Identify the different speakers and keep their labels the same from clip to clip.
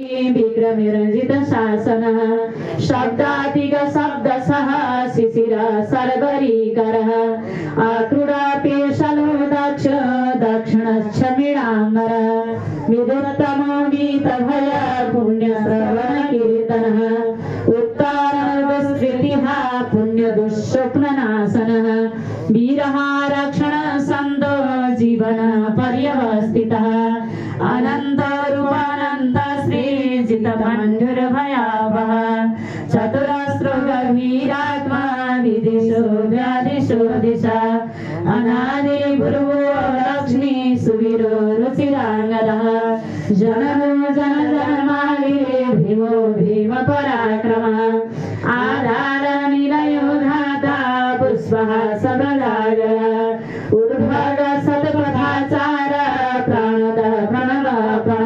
Speaker 1: विक्रमरजित शासन शब्दातिक शब्दसः शिशिर सर्वरीकरः आक्रूढापेशलो दक्ष दक्षिणच्छमिडाम्बर विदुत्तमो गीतभय पुण्यश्रवण कीर्तनः उत्तरविस्तृतिः पुण्यदुःस्वप्ननाशनः वीरहारक्षण सन्दो जीवन पर्यवस्थितः अनन्तरूपानन्त श्रीजितबन्धुर्भयावः चतुरस्रो गभीरात्मा विदिशो व्यादिशो दिशा अनादि भुर्वो लक्ष्मी सुवीरो रुचिराङ्गदः जननो जनजन्मादिरे भीमो भीम पराक्रमः आधार निलयो धाता पुष्पः सबलागरः ऊर्ध्वग सत्पथाचार प्राणदः प्रणवापण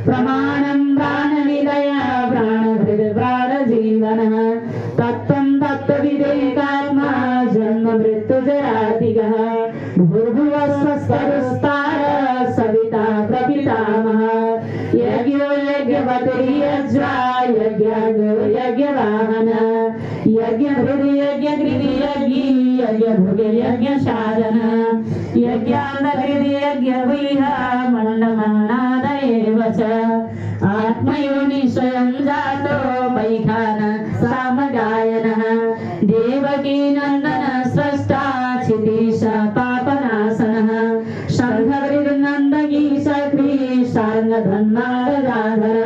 Speaker 1: प्रमाणं प्राणनिलय प्राणहृद प्राणजीवनः तत्त्वं तत्त्वविदेकात्मा जन्म मृत्युजरातिगः भूर्भुवस्वस्तरुस्तार सविता प्रपितामहः यज्ञो यज्ञवतिर्यज्वा यज्ञागो यज्ञवाहन यज्ञहृदि यज्ञकृति यज्ञी यज्ञभुगे यज्ञसाधन यज्ञान्तकृति यज्ञवीह मण्डमन्नादयेव च आत्मयोनि स्वयं जातो वैखान सामगायनः देवकी नन्दन स्रष्टा क्षितीश पापनाशनः शङ्खवृन्दन्दगी सक्री शार्ङ्गधन्मादराधर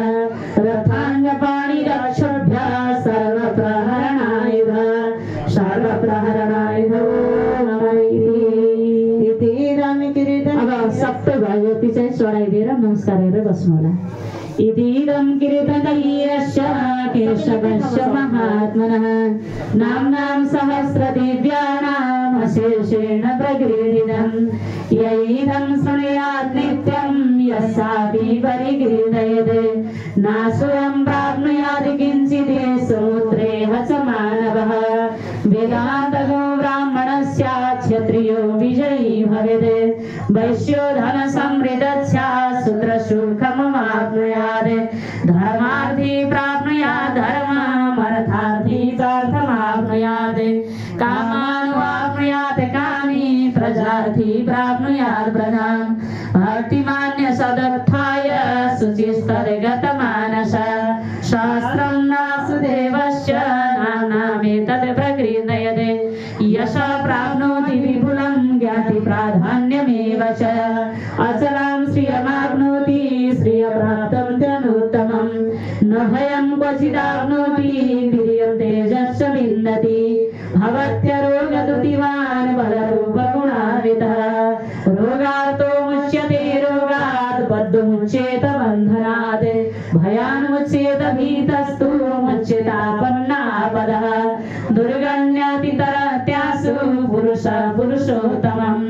Speaker 1: रथाङ्गपाणिरक्षभ्यः सर्वप्रहरणायुध अब सबै भयो ती चाहिँ चढाइदिएर नमस्कार गरेर बस्नु होला। इदं कीर्तनयस्य केशवस्य महात्मनः नाम्नां सहस्रदिव्यानाम् अशेषेण प्रगृहीतम् यैदं शृणुयात् नित्यं यस्यापि परिगृह्यते नाशोऽयं प्राप्नुयात् किञ्चित् समुद्रेह च मानवः वेदान्तको ब्राह्मणस्य क्षत्रियो विजयी भवेत् वैश्यो धनसमृद्धस्य शूद्रसुखमवाप्नुयात् धर्मार्थी प्राप्नुयात् धर्ममर्थार्थी चार्थमाप्नुयात् कामानुवाप्नुयात् कामी प्रजार्थी प्राप्नुयात् प्रजाम् भक्तिमान्य सदर्थाय शुचिस्तरगतमानस शास्त्रं वासुदेवस्य नाम्नामेतत् प्रगृह्यते यश प्राप्नोति विपुलं ज्ञाति प्राधान्यमेव च अचलां श्रियमाप्नोति श्रियप्राप्तं तनुत्तमं न भयं क्वचिदाप्नोति वीर्यं तेजश्च विन्दति भवत्यरोगदुतिवान् बलरूपगुणान्वितः रोगार्तो मुच्यते रोगात् बद्धमुच्येत बन्धनात् भयान्मुच्येत भीतस्तु मुच्येतापन्नापदः दुर्गण्यातितरत्यासु पुरुषोत्तमं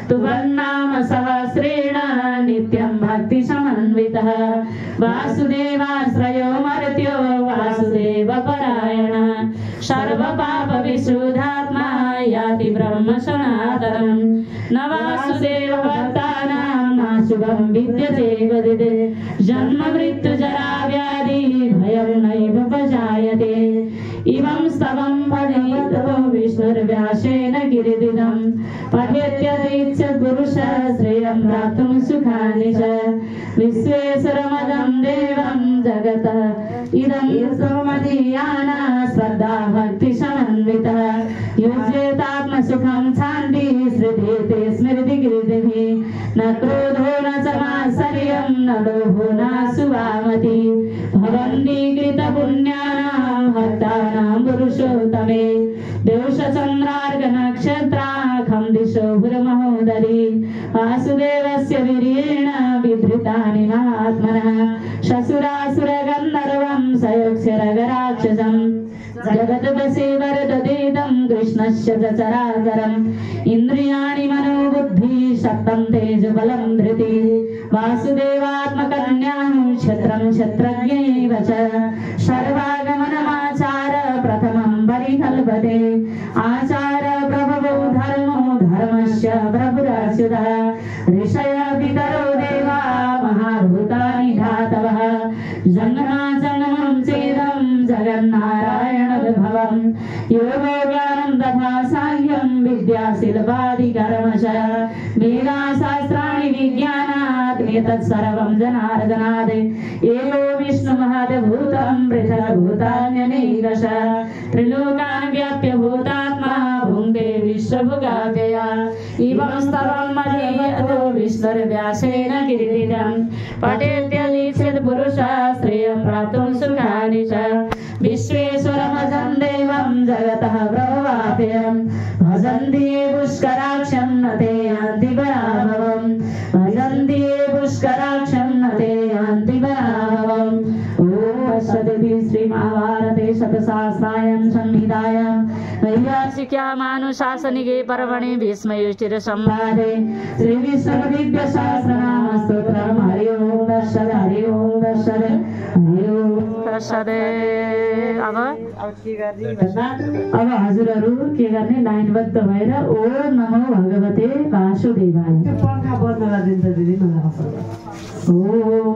Speaker 1: तुभन्नाम सहस्रेण नित्यं भक्तिसमन्वितः वासुदेवाश्रयो मर्त्यो वासुदेवपरायण सर्वपापविशुद्धात्मा याति ब्रह्म सनातनम् न वासुदेवभक्तानां नाशुभं विद्यते वदिते जन्म मृत्युजरा व्याधि भयं नैव उपजायते इमं स्तवं पठितो विष्णुर्व्यासेन कीर्तितं पठेत्यतीच्य पुरुषः श्रेयं प्राप्तुं सुखानि च विश्वेश्वरमदं देवं जगतः इदं सोमदीयाना श्रद्धा भक्तिसमन्वितः युज्येतात्मसुखं शान्ति श्रुतेते स्मृतिकीर्तिभिः न क्रोधो न च मात्सर्यं न लोभो न सुवामति भवन्ति कृतपुण्यानां भक्तानां पुरुषोत्तमे देवशचन्द्रार्कनक्षत्राखं दिशो भुर्महोदरी वासुदेवस्य वीर्येण विधृतानि महात्मनः शशुरासुरगन्धर्वं सयोक्ष्यरगराक्षसम् जगद्वशीवरदधीतं कृष्णस्य च चराचरम् इन्द्रियाणि मनोबुद्धि शक्तं तेजबलं धृतिः वासुदेवात्मकन्यां क्षत्रं क्षत्रज्ञैव च सर्वागमनमाचार प्रथमं परिकल्पते आचार प्रभवो धर्मो धर्मस्य प्रभुराच्युतः ऋषय पितरो देवा महाभूतानि धातवः जन्म जन्मं चेदं जगन्नारायणोद्भवं योगो ज्ञानं तथा साङ्ख्यं विद्याशीलवादि कर्मश वेदाशास्त्राणि विज्ञानात् एतत् सर्वं जनार्दनात् एको विष्णुमहद्भूतं पृथग्भूतान्यनेकश त्रिलोकान् व्याप्य भूतात्मा भुङ्क्ते विश्वभुगाव्यया इवं स्तवं मदीयतो विष्णुर्व्यासेन कीर्तितं पठेत्यलीक्षेत् पुरुषः श्रेयं प्राप्तुं सुखानि च विश्वेश्वरमजं देवं जगतः प्रभवाप्यं भजन्ति ये पुष्कराक्षं न ते यान्ति पराभवम् भजन्ति ये पुष्कराक्षं न ते यान्ति पराभवम् ॐ तत्सदिति श्रीमहाभारते शतसहस्रायां संहितायां वैयासिक्यामानुशासनिके पर्वणि भीष्मयुधिष्ठिरसंवादे श्रीविष्णुदिव्यसहस्रनामस्तोत्रं हरि ओं दर्शद हरि ओं दर्शद हरि ओं दर्शद। अब हजुरहरू के गर्ने लाइनबद्ध भएर ओम नमो भगवते वासुदेवाय।
Speaker 2: पंखा बन्द गरिदिन्छ दिदी मलाई।
Speaker 1: ओम